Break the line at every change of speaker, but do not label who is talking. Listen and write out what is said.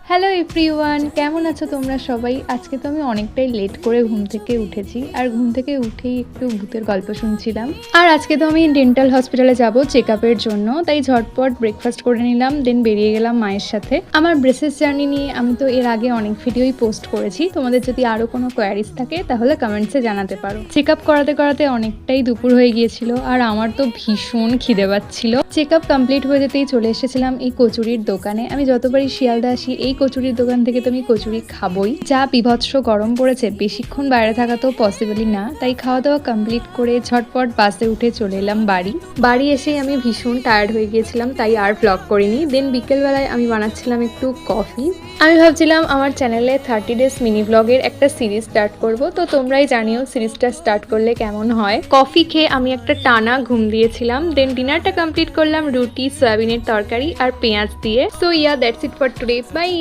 Hello everyone, কেমন আছো তোমরা সবাই? আজকে তো আমি অনেকটাই লেট করে ঘুম থেকে উঠেছি, আর ঘুম থেকে উঠেই একটু ভূতের গল্প শুনছিলাম। আর আজকে তো আমি ডেন্টাল হসপিটালে যাব চেক আপের জন্য, তাই ঝটপট ব্রেকফাস্ট করে নিলাম, দেন বেরিয়ে গেলাম মায়ের সাথে। আমার ব্রেসেস জার্নি নিয়ে আমি তো এর আগে অনেক ভিডিওই পোস্ট করেছি, তোমাদের যদি আরও কোনো কোয়ারিজ থাকে তাহলে কমেন্টসে জানাতে পারো। চেক আপ করাতে করাতে অনেকটাই দুপুর হয়ে গিয়েছিল, আর আমার তো ভীষণ খিদে পাচ্ছিল। চেক আপ কমপ্লিট হয়ে যেতেই চলে এসেছিলাম এই কচুরির দোকানে। আমি যতবারই শিয়ালদা আসি এই কচুরির দোকান থেকে তো আমি কচুরি খাবই। যা বিভৎস গরম পড়েছে, বেশিক্ষণ বাইরে থাকা তো পসিবলই না, তাই খাওয়া দাওয়া কমপ্লিট করে ঝটপট বাসে উঠে চলে এলাম বাড়ি এসেই আমি ভীষণ টায়ার্ড হয়ে গিয়েছিলাম, তাই আর ব্লগ করিনি। দেন বিকেলবেলায় আমি বানাচ্ছিলাম একটু কফি। আমি ভাবছিলাম আমার চ্যানেলে 30 ডেজ মিনি ব্লগের একটা সিরিজ স্টার্ট করব, তো তোমরাই জানিও সিরিজটা স্টার্ট করলে কেমন হয়। কফি খেয়ে আমি একটা টানা ঘুম দিয়েছিলাম। দেন ডিনারটা কমপ্লিট করলাম রুটি, সয়াবিনের তরকারি আর পেঁয়াজ দিয়ে। So that's it for today, by.